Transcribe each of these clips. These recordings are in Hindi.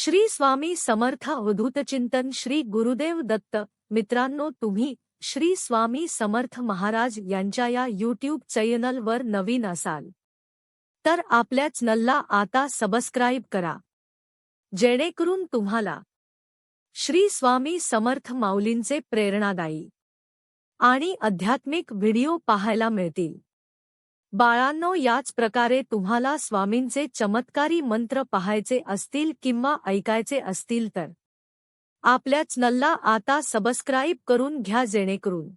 श्री स्वामी समर्थ अवधूत चिंतन श्री गुरुदेव दत्त। मित्रांनो, तुम्ही श्री स्वामी समर्थ महाराज यांच्या या यूट्यूब चॅनलवर नवीन असाल तर आपल्या चॅनलला आता सबस्क्राइब करा, जेणेकरून तुम्हाला श्री स्वामी समर्थ माऊलींचे प्रेरणादायी आणि आध्यात्मिक व्हिडिओ पाहायला मिळतील। बाळांनो, याच प्रकारे तुम्हाला स्वामींचे चमत्कारी मंत्र पाहायचे असतील किंवा ऐकायचे असतील तर आपल्या चॅनलला आता सबस्क्राइब करून घ्या, जेणेकरून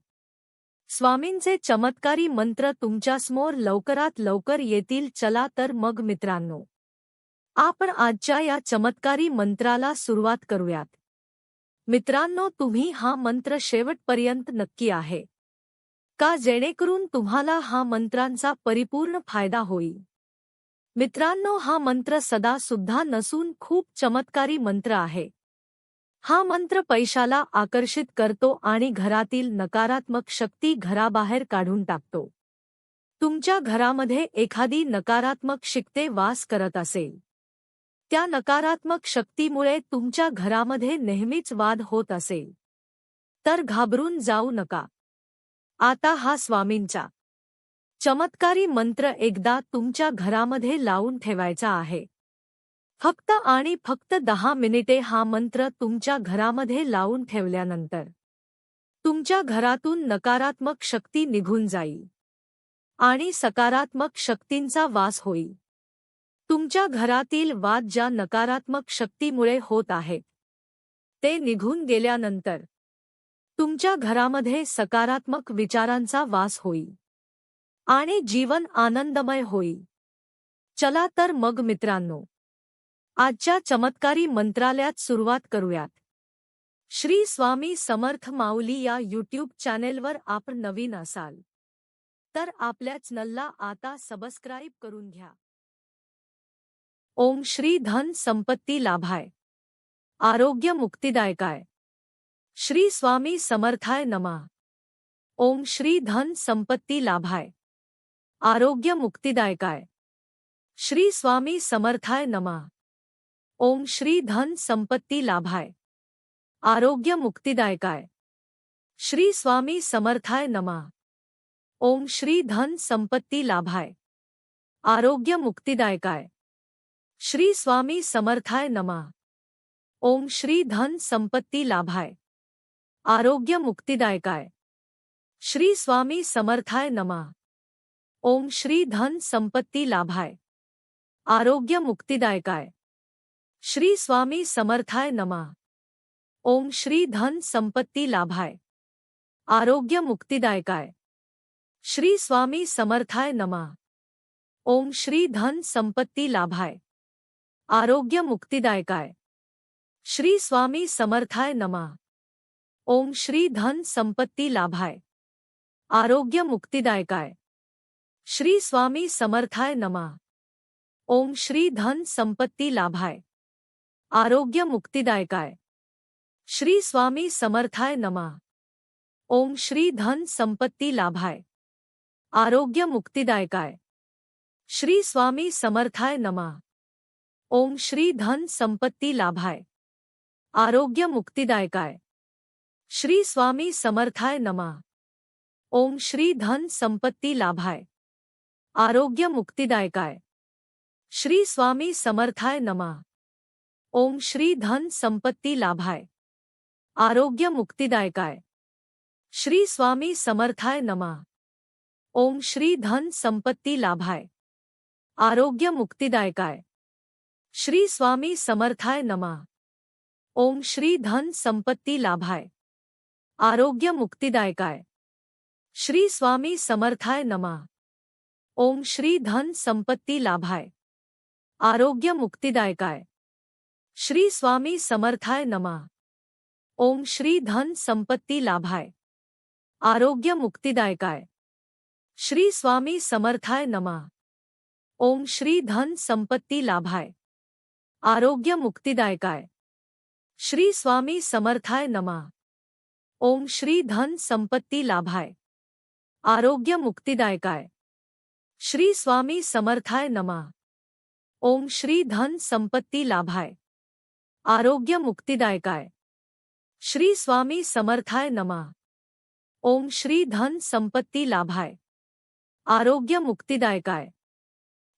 स्वामींचे चमत्कारी मंत्र तुमच्यासमोर लवकरात लवकर येतील। चला तर मग मित्रांनो, आपण आजच्या या चमत्कारी मंत्राला सुरुवात करूयात। मित्रांनो, तुम्ही हा मंत्र शेवटपर्यंत नक्की आहे का, जेणेकरून तुम्हाला हा मंत्रांचा परिपूर्ण फायदा होईल। मित्रांनो, हा मंत्र सदा सुद्धा नसून खूप चमत्कारी मंत्र आहे। हा मंत्र पैशाला आकर्षित करतो आणि घरातील नकारात्मक शक्ती घराबाहेर काढून टाकतो। तुमच्या घरामध्ये एखादी नकारात्मक शक्ती वास करत असेल, त्या नकारात्मक शक्तीमुळे तुमच्या घरामध्ये नेहमीच वाद होत असेल, तर घाबरून जाऊ नका। आता हा स्वामींचा चमत्कारी मंत्र एकदा तुमच्या घरामध्ये लावून ठेवायचा आहे। फक्त आणि फक्त 10 मिनिटे हा मंत्र तुमच्या घरामध्ये लावून ठेवल्यानंतर तुमच्या घरातून नकारात्मक शक्ती निघून जाईल आणि सकारात्मक शक्तींचा वास होईल। तुमच्या घरातील वाद ज्या नकारात्मक शक्तीमुळे होत आहेत ते निघून गेल्यानंतर तुमच्या घरामध्ये सकारात्मक विचारांचा वास होईल आणि जीवन आनंदमय होईल। चला तर मग मित्रांनो, आजच्या चमत्कारी मंत्रालयात सुरुवात करूयात। श्री स्वामी समर्थ माऊली या यूट्यूब चॅनेलवर आपण नवीन असाल तर आपल्या चॅनलला आता सबस्क्राइब करून घ्या। ओम श्री धन संपत्ती लाभाय, आरोग्य मुक्तिदायकाय, श्री स्वामी समर्थाय नमः। ओम श्री धन संपत्ती लाभाय, आरोग्य मुक्तिदायकाय, श्री स्वामी समर्थाय नमः। ओम श्री धन संपत्ती लाभाय, आरोग्य मुक्तिदायकाय, श्री स्वामी समर्थाय नमः। ओम श्री धन संपत्ती लाभाय, आरोग्य मुक्तिदायकाय, श्री स्वामी समर्थाय नमः। ओम श्री धन संपत्ती लाभाय, आरोग्य मुक्तिदायकाय, श्री स्वामी समर्थाय नमः। ओम श्री धन संपत्ती लाभाय, आरोग्य मुक्तिदायकाय, श्री स्वामी समर्थाय नमः। ओम श्री धन संपत्ती लाभाय, आरोग्य मुक्तिदायकाय, श्री स्वामी समर्थाय नमः। ओम श्री धन संपत्ती लाभाय, आरोग्य मुक्तिदायकाय, श्री स्वामी समर्थाय नमः। ओम श्री धन संपत्ती लाभाय, आरोग्य मुक्तिदायकाय, श्री स्वामी समर्थाय नमः। ओम श्री धन संपत्ती लाभाय, आरोग्य मुक्तिदायकाय, श्री स्वामी समर्थाय नमः। ओम श्री धन संपत्ती लाभाय, आरोग्य मुक्तिदायकाय, श्री स्वामी समर्थाय नमः। ओम श्री धन संपत्ती लाभाय, आरोग्य मुक्तिदायकाय, श्री स्वामी समर्थाय नमः। ओम श्री धन संपत्ती लाभाय, आरोग्य मुक्तिदायकाय, श्री स्वामी समर्थाय नमः। ओम श्री धन संपत्ती लाभाय, आरोग्य मुक्तिदायकाय, श्री स्वामी समर्थाय नमः। ओम श्री धन संपत्ती लाभाय, आरोग्य मुक्तिदायकाय, श्री स्वामी समर्थाय नमः। ओम श्री धन संपत्ती लाभाय, आरोग्य मुक्तिदायकाय, श्री स्वामी समर्थाय नमः। ओम श्री धन संपत्ती लाभाय, आरोग्य मुक्तिदायकाय, श्री स्वामी समर्थाय नमः। ओम श्री धन संपत्ती लाभाय, आरोग्य मुक्तिदायकाय, श्री स्वामी समर्थाय नमः। ओम श्री धन संपत्ती लाभाय, आरोग्य मुक्तिदायकाय, श्री स्वामी समर्थाय नमः। ओम श्री धन संपत्ती लाभाय, आरोग्य मुक्तिदायकाय, श्री स्वामी समर्थाय नमः। ओम श्री धन संपत्ती लाभाय, आरोग्य मुक्तिदायकाय। श्री स्वामी समर्थाय नमः। ओम श्री धन संपत्ति लाभाय। आरोग्य मुक्तिदायकाय।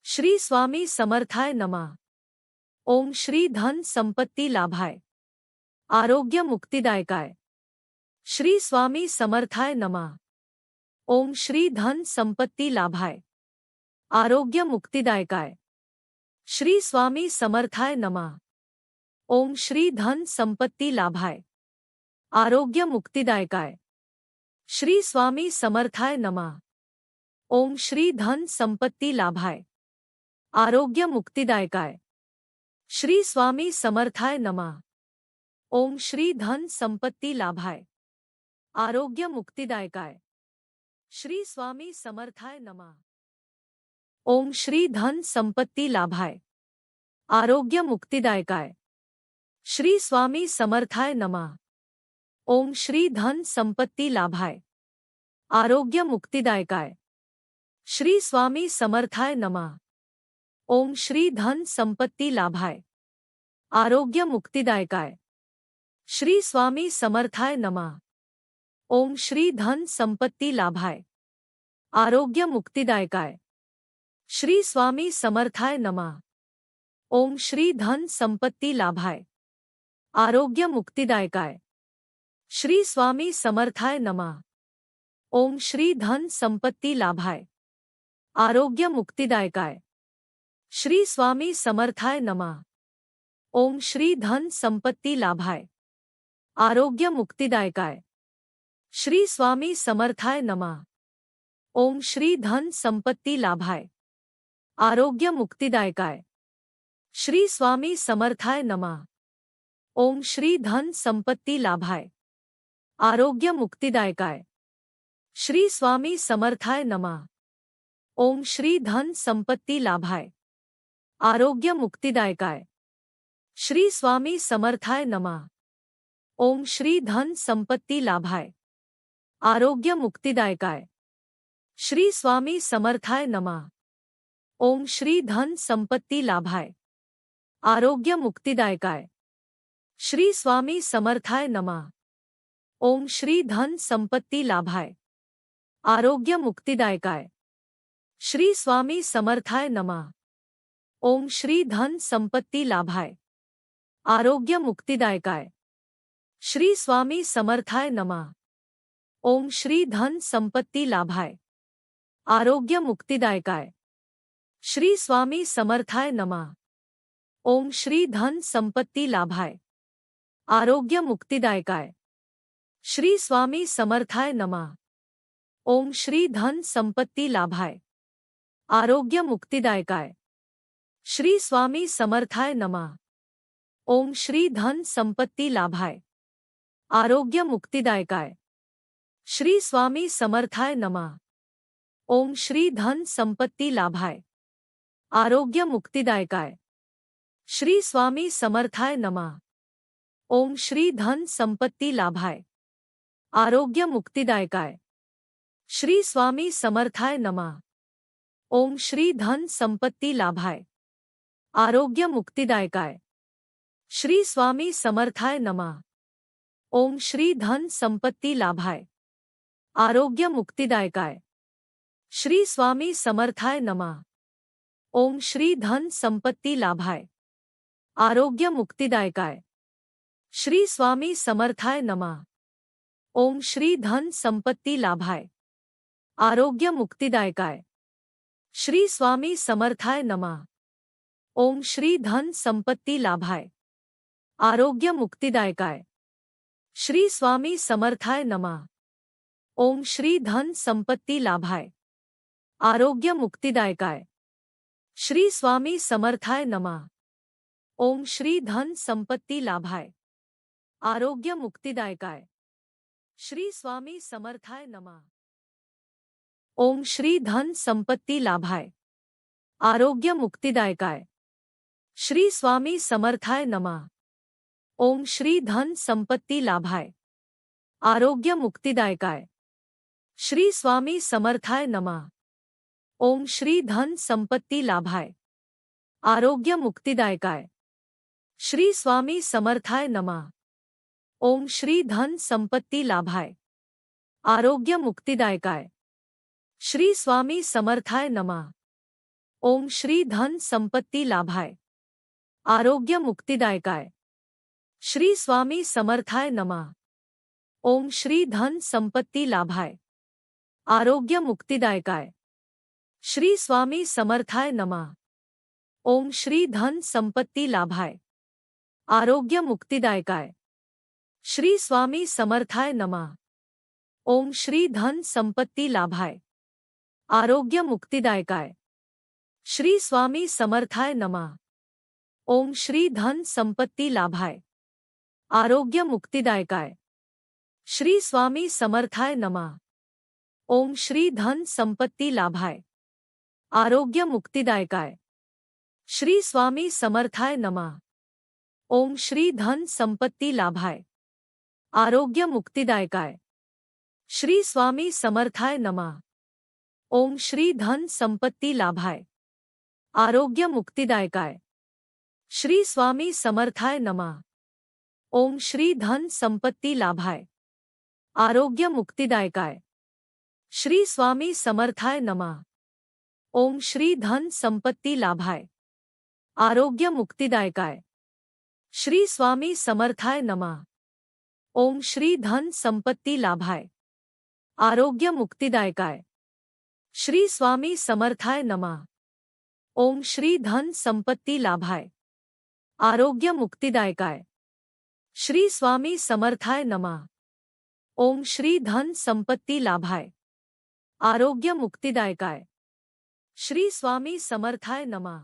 श्री स्वामी समर्थाय नमः। ओम श्री धन संपत्ति लाभाय। आरोग्य मुक्तिदायकाय। श्री स्वामी समर्थाय नमः। ओम श्री धन संपत्ति लाभाय। आरोग्य मुक्तिदायकाय। श्री स्वामी समर्थाय नमः। ओम श्री धन संपत्ति लाभाय। आरोग्य मुक्तिदायकाय। श्री स्वामी समर्थाय नमः। ओम श्री धन संपत्ति लाभाय। आरोग्य मुक्तिदायकाय। श्री स्वामी समर्थाय नमः। ओम श्री धन संपत्ति लाभाय। आरोग्य मुक्तिदायकाय। श्री स्वामी समर्थाय नमः। ओम श्री धन संपत्ति लाभाय। आरोग्य मुक्तिदायकाय। श्री स्वामी समर्थाय नमः। ओम श्री धन संपत्ति लाभाय। आरोग्य मुक्तिदायकाय। श्री स्वामी समर्थाय नमः। ओम श्री धन संपत्ति लाभाय। आरोग्य मुक्तिदायकाय। श्री स्वामी समर्थाय नमः। ओम श्री धन संपत्ति लाभाय। आरोग्य मुक्तिदायकाय। श्री स्वामी समर्थाय नमः। ओम श्री धन संपत्ति लाभाय। आरोग्य मुक्तिदायकाय। श्री स्वामी समर्थाय नमः। ओम श्री धन संपत्ति लाभाय। आरोग्य मुक्तिदायकाय। श्री स्वामी समर्थाय नमः। ओम श्री धन संपत्ति लाभाय। आरोग्य मुक्तिदायकाय। श्री स्वामी समर्थाय नमः। ओम श्री धन संपत्ति लाभाय। आरोग्य मुक्तिदायकाय। श्री स्वामी समर्थाय नमः। ओम श्री धन संपत्ति लाभाय। आरोग्य मुक्तिदायकाय। श्री स्वामी समर्थाय नमः। ओम श्री धन संपत्ति लाभाय। आरोग्य मुक्तिदायकाय। श्री स्वामी समर्थाय नमः। ओम श्री धन संपत्ति लाभाय। आरोग्य मुक्तिदायकाय। श्री स्वामी समर्थाय नमः। ओम श्री धन संपत्ति लाभाय। आरोग्य मुक्तिदायकाय। श्री स्वामी समर्थाय नमः। ओम श्री धन संपत्ति लाभाय। आरोग्य मुक्तिदायकाय। श्री स्वामी समर्थाय नमः। ओम श्री धन संपत्ति लाभाय। आरोग्य मुक्तिदायकाय। श्री स्वामी समर्थाय नमः। ओम श्री धन संपत्ति लाभाय। आरोग्य मुक्तिदायकाय। श्री स्वामी समर्थाय नमः। ओम श्री धन संपत्ति लाभाय। आरोग्य मुक्तिदायकाय। श्री स्वामी समर्थाय नमः। ओम श्री धन संपत्ति लाभाय। आरोग्य मुक्तिदायकाय। श्री स्वामी समर्थाय नमः। ओम श्री धन संपत्ति लाभाय। आरोग्य मुक्तिदायकाय। श्री स्वामी समर्थाय नमः। ओम श्री धन संपत्ति लाभाय। आरोग्य मुक्तिदायकाय। श्री स्वामी समर्थाय नमः। ओम श्री धन संपत्ति लाभाय। आरोग्य मुक्तिदायकाय। श्री स्वामी समर्थाय नमः। ओम श्री धन संपत्ति लाभाय। आरोग्य मुक्तिदायकाय। श्री स्वामी समर्थाय नमः। ओम श्री धन संपत्ति लाभाय। आरोग्य मुक्तिदायकाय। श्री स्वामी समर्थाय नमः। ओम श्री धन संपत्ति लाभाय। आरोग्य मुक्तिदायकाय। श्री स्वामी समर्थाय नमः। ओम श्री धन संपत्ति लाभाय। आरोग्य मुक्तिदायकाय। श्री स्वामी समर्थाय नमः। ओम श्री धन संपत्ति लाभाय। आरोग्य मुक्तिदायकाय। श्री स्वामी समर्थाय नमः। ओम श्री धन संपत्ति लाभाय। आरोग्य मुक्तिदायकाय। श्री स्वामी समर्थाय नमः। ओम श्री धन संपत्ति लाभाय। आरोग्य मुक्तिदायकाय। श्री स्वामी समर्थाय नमः। ओम श्री धन संपत्ति लाभाय। आरोग्य मुक्तिदायकाय। श्री स्वामी समर्थाय नमः। ओम श्री धन संपत्ति लाभाय। आरोग्य मुक्तिदायकाय। श्री स्वामी समर्थाय नमः। ओम श्री धन संपत्ति लाभाय। आरोग्य मुक्तिदायकाय। श्री स्वामी समर्थाय नमः। ओम श्री धन संपत्ति लाभाय आरोग्य मुक्तिदायकाय श्री स्वामी समर्थाय नमः। ओम श्री धन संपत्ति लाभाय आरोग्य मुक्तिदायकाय श्री स्वामी समर्थाय नमः। ओम श्री धन संपत्ति लाभाय आरोग्य मुक्तिदायकाय श्री स्वामी समर्थाय नमः। ओम श्री धन संपत्ति लाभाय आरोग्य मुक्तिदायकाय श्री स्वामी समर्थाय नमः। ओम श्री धन संपत्ति लाभाय आरोग्य मुक्तिदायकाय श्री स्वामी समर्थाय नमः। ओम श्री धन संपत्ति लाभाय आरोग्य मुक्तिदायकाय श्री स्वामी समर्थाय नमः। ओम श्री धन संपत्ति लाभाय आरोग्य मुक्तिदायकाय श्री स्वामी समर्थाय नमः। ओम श्री धन संपत्ति लाभाय आरोग्य मुक्तिदायकाय श्री स्वामी समर्थाय नमः। ओम श्री धन संपत्ति लाभाय आरोग्य मुक्तिदायकाय श्री स्वामी समर्थाय नमः। ओम श्री धन संपत्ति लाभाय आरोग्य मुक्तिदायकाय श्री स्वामी समर्थाय नमः। ओम श्री धन संपत्ति लाभाय आरोग्य मुक्तिदायकाय श्री स्वामी समर्थाय नमः। ओम श्री धन संपत्ति लाभाय आरोग्य मुक्तिदायकाय श्री स्वामी समर्थाय नमः। ओम श्री धन संपत्ति लाभाय आरोग्य मुक्तिदायकाय श्री स्वामी समर्थाय नमः। ओम श्री धन संपत्ति लाभाय आरोग्य मुक्तिदायकाय श्री स्वामी समर्थाय नमः।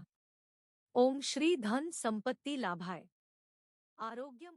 ओम श्री धन संपत्ति लाभाय आरोग्य